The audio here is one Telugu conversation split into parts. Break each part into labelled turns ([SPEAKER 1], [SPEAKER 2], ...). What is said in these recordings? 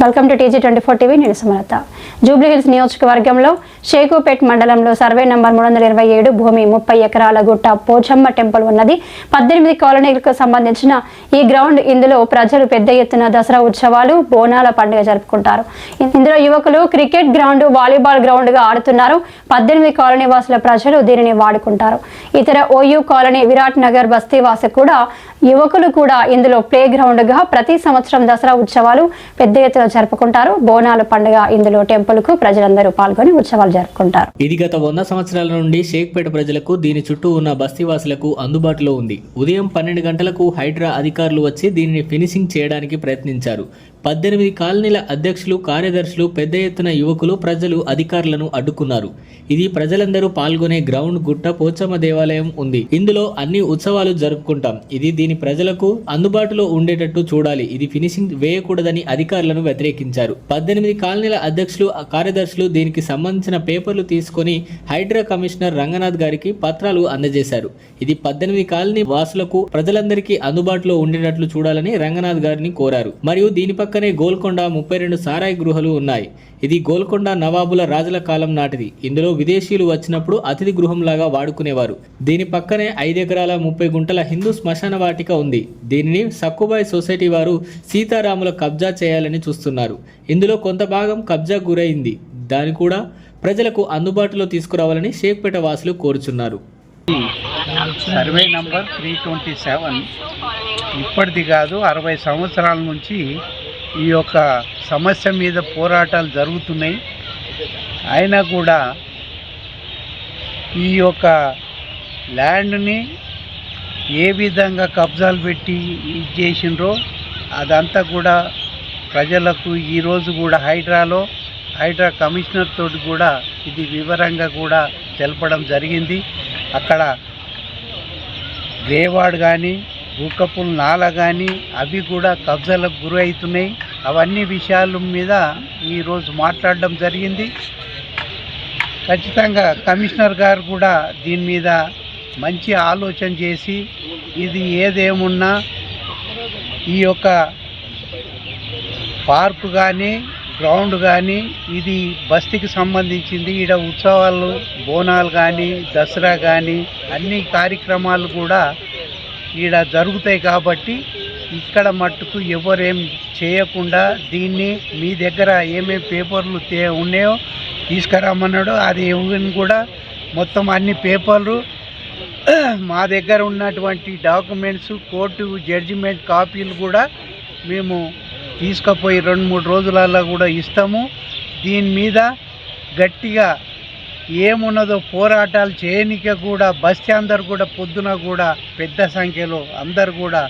[SPEAKER 1] Welcome to TG24 TV. నేను సుమలత. జూబ్లీహిల్స్ నియోజకవర్గంలో షేకుపేట్ మండలంలో సర్వే నంబర్ 327 భూమి 30 ఎకరాల గుట్ట పోచమ్మ టెంపుల్ ఉన్నది. 18 కాలనీలకు సంబంధించిన ఈ గ్రౌండ్. ఇందులో ప్రజలు పెద్ద ఎత్తున దసరా ఉత్సవాలు, బోనాల పండుగ జరుపుకుంటారు. ఇందులో యువకులు క్రికెట్ గ్రౌండ్, వాలీబాల్ గ్రౌండ్ గా ఆడుతున్నారు. 18 కాలనీ వాసుల ప్రజలు దీనిని వాడుకుంటారు. ఇతర OU కాలనీ, విరాట్ నగర్ బస్తీవాసి కూడా యువకులు కూడా ఇందులో ప్లే గ్రౌండ్ గా ప్రతి సంవత్సరం దసరా ఉత్సవాలు పెద్ద ఎత్తున జరుపుకుంటారు. బోనాల పండుగ ఇందులో టెంపుల్ కు ప్రజలందరూ పాల్గొని ఉత్సవాలు జరుపుకుంటారు.
[SPEAKER 2] ఇది గత 100 సంవత్సరాల నుండి షేక్పేట ప్రజలకు, దీని చుట్టూ ఉన్న బస్తీవాసులకు అందుబాటులో ఉంది. ఉదయం 12 గంటలకు హైడ్రా అధికారులు వచ్చి దీనిని ఫినిషింగ్ చేయడానికి ప్రయత్నించారు. 18 కాలనీల అధ్యక్షులు, కార్యదర్శులు, పెద్ద ఎత్తున యువకులు, ప్రజలు అధికారులను అడ్డుకున్నారు. ఇది ప్రజలందరూ పాల్గొనే గ్రౌండ్. గుట్ట పోచమ్మ దేవాలయం ఉంది. ఇందులో అన్ని ఉత్సవాలు జరుపుకుంటాం. ఇది దీని ప్రజలకు అందుబాటులో ఉండేటట్టు చూడాలి. ఇది ఫినిషింగ్ వేయకూడదని అధికారులను వ్యతిరేకించారు. 18 కాలనీల అధ్యక్షులు, కార్యదర్శులు దీనికి సంబంధించిన పేపర్లు తీసుకొని హైడ్రా కమిషనర్ రంగనాథ్ గారికి పత్రాలు అందజేశారు. ఇది 18 కాలనీ వాసులకు, ప్రజలందరికీ అందుబాటులో ఉండేటట్లు చూడాలని రంగనాథ్ గారిని కోరారు. మరియు దీని పక్కనే గోల్కొండ 32 సారాయి గృహాలు ఉన్నాయి. ఇది గోల్కొండ నవాబుల రాజుల కాలం నాటిది. ఇందులో విదేశీయులు వచ్చినప్పుడు అతిథి గృహంలాగా వాడుకునేవారు. దీని పక్కనే 5 ఎకరాల 30 గుంటల హిందూ శ్మశాన వాటిక ఉంది. దీనిని సక్కుబాయ్ సొసైటీ వారు సీతారాముల కబ్జా చేయాలని చూస్తున్నారు. ఇందులో కొంత భాగం కబ్జా గురైంది. దాన్ని కూడా ప్రజలకు అందుబాటులో తీసుకురావాలని షేక్పేట వాసులు కోరుచున్నారు.
[SPEAKER 3] సర్వే నంబర్ 327 ఇప్పటిది కాదు, 60 సంవత్సరాల నుంచి ఈ యొక్క సమస్య మీద పోరాటాలు జరుగుతున్నాయి. అయినా కూడా ఈ యొక్క ల్యాండ్ని ఏ విధంగా కబ్జాలు పెట్టి ఇది చేసిండ్రో అదంతా కూడా ప్రజలకు ఈరోజు కూడా హైడ్రా కమిషనర్ తోటి కూడా ఇది వివరంగా కూడా తెలపడం జరిగింది. అక్కడ గ్రేవాడ్ కానీ, బూకపుల్ నాల కానీ అవి కూడా కబ్జాలకు గురి అవుతున్నాయి. అవన్నీ విషయాల మీద ఈరోజు మాట్లాడడం జరిగింది. ఖచ్చితంగా కమిషనర్ గారు కూడా దీని మీద మంచి ఆలోచన చేసి ఇది ఏదేమున్నా ఈ యొక్క పార్కు కానీ, గ్రౌండ్ కానీ ఇది బస్తీకి సంబంధించింది. ఈడ ఉత్సవాలు, బోనాలు కానీ, దసరా కానీ అన్ని కార్యక్రమాలు కూడా ఈడ జరుగుతాయి. కాబట్టి ఇక్కడ మట్టుకు ఎవరేం చేయకుండా దీన్ని మీ దగ్గర ఏమేమి పేపర్లు ఉన్నాయో తీసుకురమ్మన్నాడో అది ఎవరిని కూడా మొత్తం అన్ని పేపర్లు మా దగ్గర ఉన్నటువంటి డాక్యుమెంట్స్, కోర్టు జడ్జిమెంట్ కాపీలు కూడా మేము తీసుకుపోయి 2-3 రోజులలో కూడా ఇస్తాము. దీని మీద గట్టిగా ఏమున్నదో పోరాటాలు చేయనిక కూడా బస్తీ అందరు కూడా పొద్దున కూడా పెద్ద సంఖ్యలో అందరు కూడా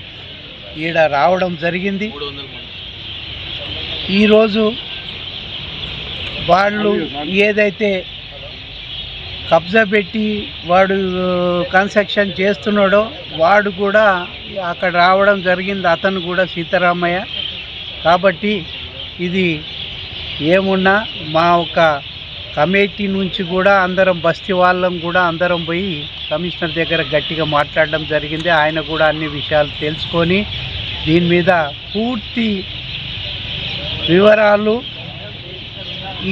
[SPEAKER 3] ఈడ రావడం జరిగింది. ఈరోజు వాళ్ళు ఏదైతే కబ్జా పెట్టి వాడు కన్స్ట్రక్షన్ చేస్తున్నాడో వాడు కూడా అక్కడ రావడం జరిగింది. అతను కూడా సీతారామయ్య. కాబట్టి ఇది ఏమున్నా మా ఒక కమిటీ నుంచి కూడా అందరం బస్తీ వాళ్ళం కూడా అందరం పోయి కమిషనర్ దగ్గర గట్టిగా మాట్లాడడం జరిగింది. ఆయన కూడా అన్ని విషయాలు తెలుసుకొని దీని మీద పూర్తి వివరాలు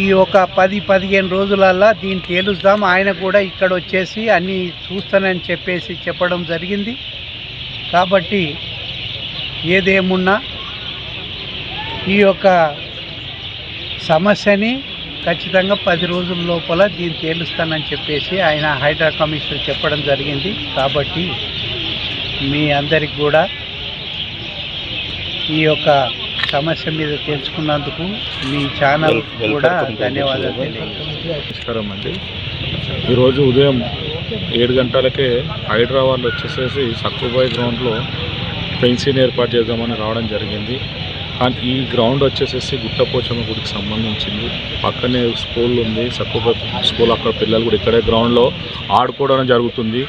[SPEAKER 3] ఈ ఒక 10-15 రోజులల్లో దీన్ని తేలుద్దాం. ఆయన కూడా ఇక్కడ వచ్చేసి అన్నీ చూస్తానని చెప్పడం జరిగింది. కాబట్టి ఏదేమున్నా ఈ యొక్క సమస్యని ఖచ్చితంగా 10 రోజుల లోపల దీన్ని తేలుస్తానని ఆయన హైడ్రా కమిషనర్ చెప్పడం జరిగింది. కాబట్టి మీ అందరికి కూడా ఈ యొక్క సమస్య మీద తెలుసుకున్నందుకు మీ ఛానల్ కూడా ధన్యవాదాలు.
[SPEAKER 4] నమస్కారం అండి. ఈరోజు ఉదయం 7 గంటలకే హైడ్రా వాళ్ళు వచ్చేసేసి సక్కుబాయ్ గ్రౌండ్లో ఫెన్సింగ్ ఏర్పాటు చేద్దామని రావడం జరిగింది. కానీ ఈ గ్రౌండ్ వచ్చేసేసి గుట్టపోచమ్మ గుడికి సంబంధించింది. పక్కనే స్కూల్ ఉంది, సక్కుబాయ్ స్కూల్. అక్కడ పిల్లలు కూడా ఇక్కడే గ్రౌండ్లో ఆడుకోవడం జరుగుతుంది.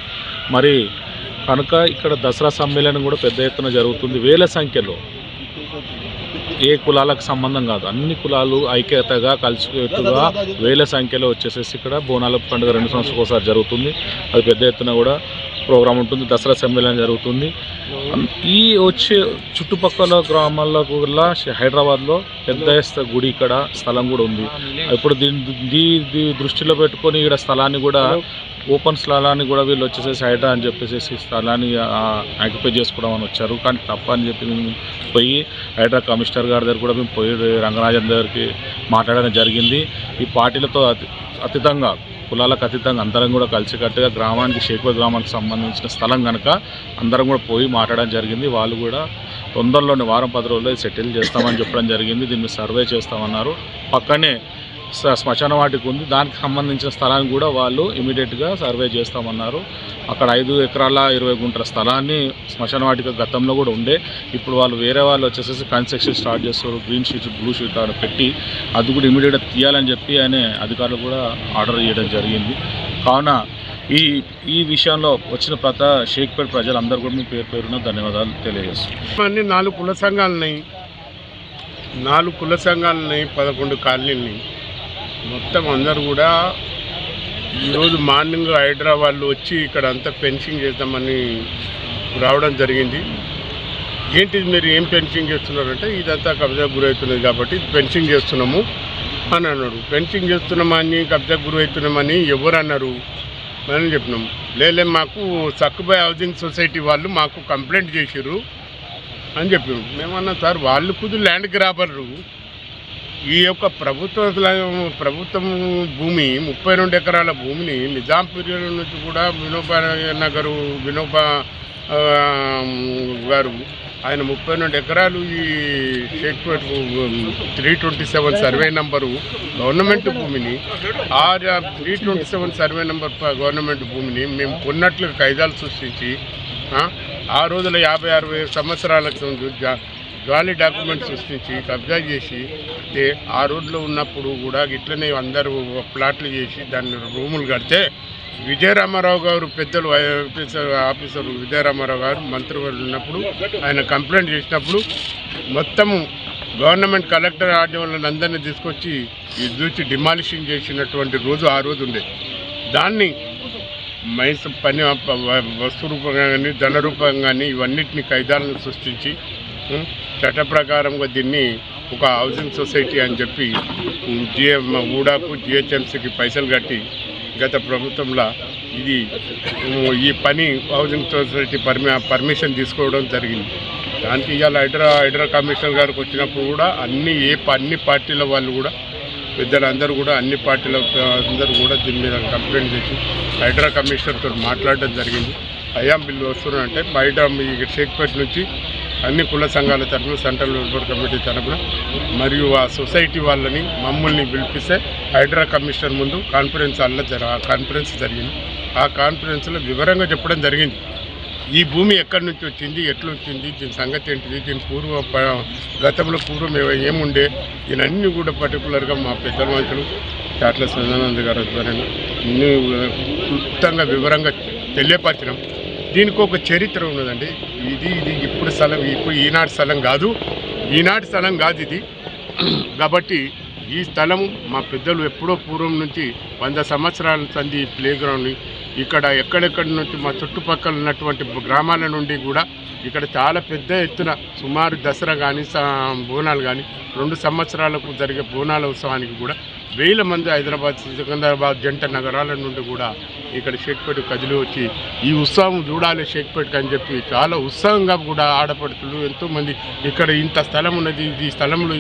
[SPEAKER 4] మరి కనుక ఇక్కడ దసరా సమ్మేళనం కూడా పెద్ద ఎత్తున జరుగుతుంది. వేల సంఖ్యలో, ఏ కులాలకు సంబంధం కాదు, అన్ని కులాలు ఐక్యతగా కలిసికట్టుగా వేల సంఖ్యలో వచ్చేసేసి ఇక్కడ బోనాల పండుగ 2 సంవత్సరాలకు ఒకసారి జరుగుతుంది. అది పెద్ద ఎత్తున కూడా ప్రోగ్రాం ఉంటుంది, దసరా సమ్మేళనం జరుగుతుంది. ఈ వచ్చే చుట్టుపక్కల గ్రామాల్లో కూడా హైదరాబాద్లో పెద్ద గుడి ఇక్కడ స్థలం కూడా ఉంది. ఇప్పుడు దీన్ని దృష్టిలో పెట్టుకొని ఇక్కడ స్థలాన్ని కూడా ఓపెన్ స్థలాన్ని కూడా వీళ్ళు వచ్చేసేసి హైడ్రా అని చెప్పేసి స్థలాన్ని ఆక్యుపై చేసుకోవడం అని వచ్చారు. కానీ తప్ప అని చెప్పి మేము పోయి హైడ్రా కమిషనర్ గారి దగ్గర కూడా మేము పోయి రంగరాజన్ దగ్గరికి మాట్లాడడం జరిగింది. ఈ పార్టీలతో అతీతంగా, కులాలకు అతీతంగా అందరం కూడా కలిసికట్టుగా గ్రామానికి, షేక్పేట్ గ్రామానికి సంబంధించిన స్థలం కనుక అందరం కూడా పోయి మాట్లాడడం జరిగింది. వాళ్ళు కూడా తొందరలోనే వారం 10 రోజుల్లో సెటిల్ చేస్తామని చెప్పడం జరిగింది. దీన్ని సర్వే చేస్తామన్నారు. పక్కనే శ్మశాన వాటిక ఉంది, దానికి సంబంధించిన స్థలాన్ని కూడా వాళ్ళు ఇమీడియట్గా సర్వే చేస్తామన్నారు. అక్కడ 5 ఎకరాల 20 గుంటల స్థలాన్ని శ్మశాన వాటిక గతంలో కూడా ఉండే, ఇప్పుడు వాళ్ళు వేరే వాళ్ళు వచ్చేసేసి కన్స్ట్రక్షన్ స్టార్ట్ చేస్తారు. గ్రీన్ షీట్, బ్లూ షీట్ అని పెట్టి అది కూడా ఇమీడియట్గా తీయాలని చెప్పి అనే అధికారులు కూడా ఆర్డర్ చేయడం జరిగింది. కావున ఈ విషయంలో వచ్చిన షేక్పేట్ ప్రజలందరూ కూడా మీ పేరున ధన్యవాదాలు తెలియజేస్తున్నాం.
[SPEAKER 5] 4 కుల సంఘాలున్నాయి, 4 కుల సంఘాలున్నాయి, 11 కాలనీలని మొత్తం అందరూ కూడా ఈరోజు మార్నింగ్ హైదరాబాద్లో వచ్చి ఇక్కడ అంతా ఫెన్సింగ్ చేద్దామని రావడం జరిగింది. ఏంటిది మీరు ఏం ఫెన్సింగ్ చేస్తున్నారంటే ఇదంతా కబ్జా గురవుతున్నది కాబట్టి ఫెన్సింగ్ చేస్తున్నాము అని అన్నాడు. ఫెన్సింగ్ చేస్తున్నామని, కబ్జా గురవుతున్నామని ఎవరు అన్నారు అని చెప్పినాము. లేలే మాకు సక్కుబాయ్ హౌసింగ్ సొసైటీ వాళ్ళు మాకు కంప్లైంట్ చేసిర్రు అని చెప్పాము. మేమన్నా సార్ వాళ్ళు కుదు ల్యాండ్ గ్రాబర్లు, ఈ యొక్క ప్రభుత్వం భూమి 32 ఎకరాల భూమిని నిజాం పీరియడ్ నుంచి కూడా వినోబా గారు ఆయన 32 ఎకరాలు ఈ షేక్పేట్ 327 సర్వే నంబరు గవర్నమెంట్ భూమిని, ఆ 327 సర్వే నంబర్ గవర్నమెంట్ భూమిని మేము కొన్నట్లు కాయిదాలు సృష్టించి ఆ రోజుల 50-60 సంవత్సరాలకు గాలి డాక్యుమెంట్ సృష్టించి కబ్జా చేసి, అంటే ఆ రోడ్లో ఉన్నప్పుడు కూడా ఇట్లనే అందరూ ప్లాట్లు చేసి దాన్ని రూములు కడితే విజయరామారావు గారు పెద్దలు ఆఫీసర్ విజయరామారావు గారు మంత్రివర్యులు ఉన్నప్పుడు ఆయన కంప్లైంట్ చేసినప్పుడు మొత్తము గవర్నమెంట్ కలెక్టర్ ఆర్డర్లను అందరినీ తీసుకొచ్చి ఇది చూసి డిమాలిషింగ్ చేసినటువంటి రోజు ఆ రోజు ఉండే. దాన్ని పని వస్తు రూపంగా కానీ ధన రూపంగా కానీ ఇవన్నిటిని కాయిదాలను సృష్టించి చట్ట ప్రకారంగా దీన్ని ఒక హౌసింగ్ సొసైటీ అని చెప్పి ఊడాకు జిహెచ్ఎంసీకి పైసలు కట్టి గత ప్రభుత్వంలో ఈ పని హౌసింగ్ సొసైటీ పర్మిషన్ తీసుకోవడం జరిగింది. దానికి ఇవాళ హైడ్రా కమిషనర్ గారికి వచ్చినప్పుడు కూడా అన్ని పార్టీల వాళ్ళు కూడా పెద్దలందరూ కూడా అన్ని పార్టీల అందరూ కూడా దీని మీద కంప్లైంట్ చేసి హైడ్రా కమిషనర్తో మాట్లాడడం జరిగింది. అయాం బిల్లు వస్తున్నారంటే హైడ్రా ఈ షేక్పేట్ నుంచి అన్ని కుల సంఘాల తరఫున, సెంట్రల్ వెల్ఫేర్ కమిటీ తరఫున మరియు ఆ సొసైటీ వాళ్ళని మమ్మల్ని పిలిపిస్తే హైడ్రా కమిషనర్ ముందు కాన్ఫరెన్స్ జరిగింది. ఆ కాన్ఫరెన్స్లో వివరంగా చెప్పడం జరిగింది. ఈ భూమి ఎక్కడి నుంచి వచ్చింది, ఎట్లా వచ్చింది, దీని సంగతి ఏంటిది, దీని గతంలో పూర్వం ఏముండే, దీనన్నీ కూడా పర్టికులర్గా మా పెద్ద మనుషులు చాట్ల సదానంద గారు ఆధ్వర్యంలో క్లుప్తంగా వివరంగా తెలియపరిచినాం. దీనికి ఒక చరిత్ర ఉన్నదండి. ఇది ఇప్పుడు ఈనాటి స్థలం కాదు ఇది. కాబట్టి ఈ స్థలం మా పెద్దలు ఎప్పుడో పూర్వం నుంచి 100 సంవత్సరాల సంది ప్లే గ్రౌండ్ ఇక్కడ ఎక్కడెక్కడి నుంచి మా చుట్టుపక్కల ఉన్నటువంటి గ్రామాల నుండి కూడా ఇక్కడ చాలా పెద్ద ఎత్తున సుమారు దసరా కానీ బోనాలు కానీ 2 సంవత్సరాలకు జరిగే బోనాల ఉత్సవానికి కూడా 1000 మంది హైదరాబాద్, సికింద్రాబాద్ జంట నగరాల నుండి కూడా ఇక్కడ షేక్పేట్ కదిలి వచ్చి ఈ ఉత్సవం చూడాలి షేక్పేట్కి అని చెప్పి చాలా ఉత్సాహంగా కూడా ఆడపడుతులు ఎంతోమంది ఇక్కడ ఇంత స్థలం ఉన్నది, ఈ స్థలంలో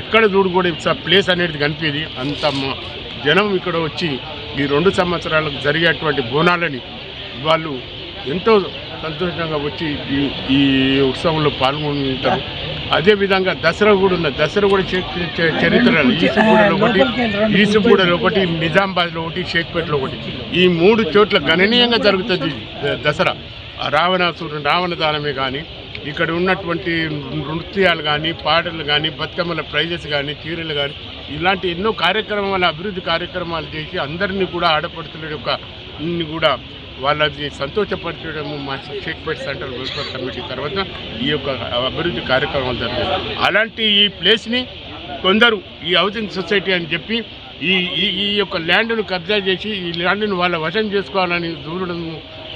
[SPEAKER 5] ఎక్కడ చూడు కూడా ప్లేస్ అనేది కనిపించేది. అంత జనం ఇక్కడ వచ్చి ఈ 2 సంవత్సరాలకు జరిగేటువంటి బోనాలని వాళ్ళు ఎంతో సంతోషంగా వచ్చి ఈ ఉత్సవంలో పాల్గొంటారు. అదేవిధంగా దసరా కూడా ఉన్నది. దసరా కూడా చరిత్రలు ఈసుగూడలో ఒకటి, నిజామాబాద్లో ఒకటి, షేక్పేట్లో ఒకటి, ఈ 3 చోట్ల గణనీయంగా జరుగుతుంది దసరా. రావణదానమే కానీ ఇక్కడ ఉన్నటువంటి నృత్యాలు కానీ, పాటలు కానీ, బతుకమ్మల ప్రైజెస్ కానీ, చీరలు కానీ ఇలాంటి ఎన్నో కార్యక్రమాలు, అభివృద్ధి కార్యక్రమాలు చేసి అందరినీ కూడా ఆడపడుతుల యొక్క కూడా వాళ్ళని సంతోషపరచడము మా షేక్పేట్ సెంట్రల్ వెల్ఫేర్ కమిటీ తర్వాత ఈ యొక్క అభివృద్ధి కార్యక్రమాలు జరుగుతాయి. అలాంటి ఈ ప్లేస్ని కొందరు ఈ హౌసింగ్ సొసైటీ అని చెప్పి ఈ యొక్క ల్యాండ్ను కబ్జా చేసి ఈ ల్యాండ్ను వాళ్ళ వశం చేసుకోవాలని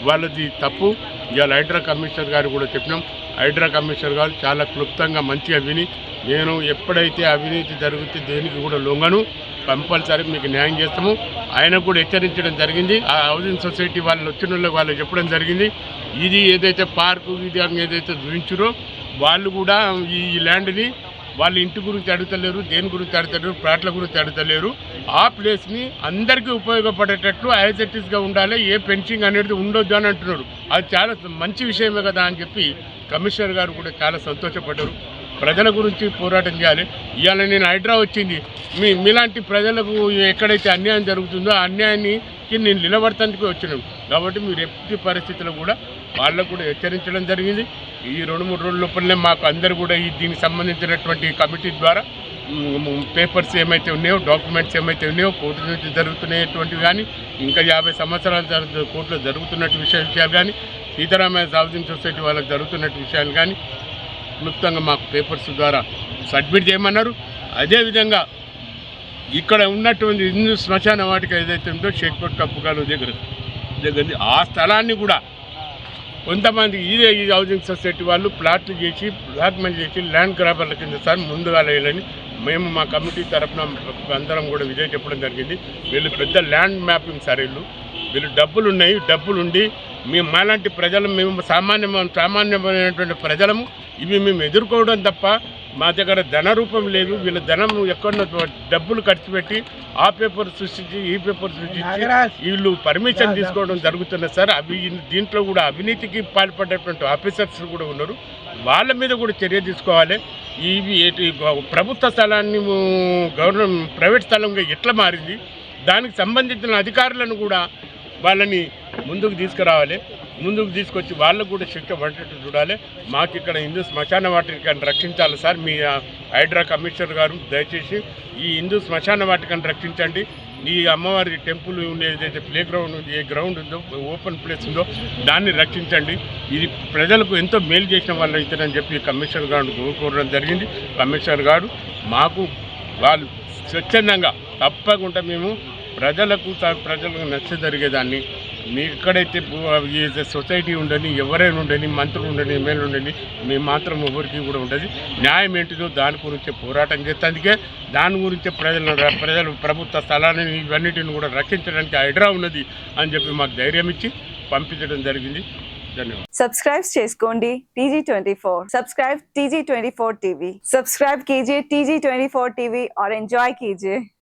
[SPEAKER 5] వాళ్ళది తప్పు. ఇవాళ హైడ్రా కమిషనర్ గారు కూడా చెప్పినాం. హైడ్రా కమిషనర్ గారు చాలా క్లుప్తంగా మంచిగా విని, నేను ఎప్పుడైతే అవినీతి జరిగితే దేనికి కూడా లొంగను, కంపల్సరీ మీకు న్యాయం చేస్తాము. ఆయన కూడా హెచ్చరించడం జరిగింది. ఆ హౌసింగ్ సొసైటీ వాళ్ళు వచ్చిన వాళ్ళు చెప్పడం జరిగింది, ఇది ఏదైతే పార్కు ఇది ఏదైతే చూపించారో వాళ్ళు కూడా ఈ ల్యాండ్ని వాళ్ళ ఇంటి గురించి అడుగుతలేరు, దేని గురించి అడుగుతలేరు, ప్లాట్ల గురించి అడుగుతలేరు. ఆ ప్లేస్ని అందరికీ ఉపయోగపడేటట్లు యాజ్ ఇట్ ఈస్గా ఉండాలి, ఏ పెన్షింగ్ అనేది ఉండొద్దు అని అంటున్నారు. అది చాలా మంచి విషయమే కదా అని చెప్పి కమిషనర్ గారు కూడా చాలా సంతోషపడ్డారు. ప్రజల గురించి పోరాటం చేయాలి. ఇవాళ నేను హైడ్రా వచ్చింది మీలాంటి ప్రజలకు ఎక్కడైతే అన్యాయం జరుగుతుందో ఆ అన్యాయాన్ని నేను నిలబడటానికి వచ్చినాను. కాబట్టి మీరు ఎట్టి పరిస్థితుల్లో కూడా వాళ్ళకు కూడా హెచ్చరించడం జరిగింది. ఈ 2-3 రోజుల లోపలనే మాకు అందరు కూడా దీనికి సంబంధించినటువంటి కమిటీ ద్వారా పేపర్స్ ఏమైతే ఉన్నాయో, డాక్యుమెంట్స్ ఏమైతే ఉన్నాయో, కోర్టు నుంచి జరుగుతున్నటువంటివి కానీ, ఇంకా 50 సంవత్సరాల కోర్టులో జరుగుతున్నట్టు విషయాలు కానీ, సీతారామయ్య హౌసింగ్ సొసైటీ వాళ్ళకి జరుగుతున్నట్టు విషయాలు కానీ క్లుప్తంగా మాకు పేపర్స్ ద్వారా సబ్మిట్ చేయమన్నారు. అదేవిధంగా ఇక్కడ ఉన్నటువంటి హిందూ శ్మశాన వాటిక ఏదైతే ఉందో షేక్పేట్ కప్పుకాలు దగ్గర ఆ స్థలాన్ని కూడా కొంతమంది ఇదే ఈ హౌసింగ్ సొసైటీ వాళ్ళు ప్లాట్లు చేసి డాక్యుమెంట్ చేసి ల్యాండ్ గ్రాబర్ల కింద సార్ ముందుగా వేయాలని మేము మా కమిటీ తరఫున అందరం కూడా ఇదే చెప్పడం జరిగింది. వీళ్ళు పెద్ద ల్యాండ్ మ్యాపింగ్ సర్వేలు, వీళ్ళు డబ్బులు ఉండి మేము మాలాంటి ప్రజలు, మేము సామాన్యమైనటువంటి ప్రజలము, ఇవి మేము ఎదుర్కోవడం తప్ప మా దగ్గర ధన రూపం లేదు. వీళ్ళ ధనం ఎక్కడో డబ్బులు ఖర్చు పెట్టి ఆ పేపర్ సృష్టించి ఈ పేపర్ సృష్టించి వీళ్ళు పర్మిషన్ తీసుకోవడం జరుగుతున్నది సార్. దీంట్లో కూడా అవినీతికి పాల్పడేటువంటి ఆఫీసర్స్ కూడా ఉన్నారు. వాళ్ళ మీద కూడా చర్య తీసుకోవాలి. ఇవి ప్రభుత్వ స్థలాన్ని ప్రైవేట్ స్థలంగా ఎట్లా మారింది, దానికి సంబంధించిన అధికారులను కూడా వాళ్ళని ముందుకు తీసుకురావాలి. ముందుకు తీసుకొచ్చి వాళ్ళకు కూడా శిక్ష పడేటట్టు చూడాలి. మాకు ఇక్కడ హిందూ శ్మశాన వాటికను రక్షించాలి సార్. మీ హైడ్రా కమిషనర్ గారు దయచేసి ఈ హిందూ శ్మశాన వాటికను రక్షించండి. ఈ అమ్మవారి టెంపుల్ ఏదైతే ప్లే గ్రౌండ్ ఉంది, ఏ గ్రౌండ్ ఉందో, ఓపెన్ ప్లేస్ ఉందో దాన్ని రక్షించండి. ఇది ప్రజలకు ఎంతో మేలు చేసిన వాళ్ళు అవుతారని చెప్పి కమిషనర్ గారు కోరడం జరిగింది. కమిషనర్ గారు మాకు వాళ్ళు స్వచ్ఛందంగా తప్పకుండా మేము ప్రజలకు నచ్చ జరిగేదాన్ని, మీ ఎక్కడైతే సొసైటీ ఉండని, ఎవరైనా ఉండని, మంత్రులు ఉండని, ఎమ్మెల్యేలు ఉండని, మేము మాత్రం ఎవరికి కూడా ఉండదు. న్యాయం ఏంటిదో దాని గురించి పోరాటం చేసేందుకే, దాని గురించి ప్రజలు ప్రభుత్వ స్థలాన్ని ఇవన్నిటిని కూడా రక్షించడానికి హైడ్రా ఉన్నది అని చెప్పి మాకు ధైర్యం ఇచ్చి పంపించడం జరిగింది. ధన్యవాదాలు.
[SPEAKER 6] सब्सक्राइब చేసుకోండి TG24. Subscribe TG24 TV. Subscribe कीजिए TG24 TV और एंजॉय कीजिए.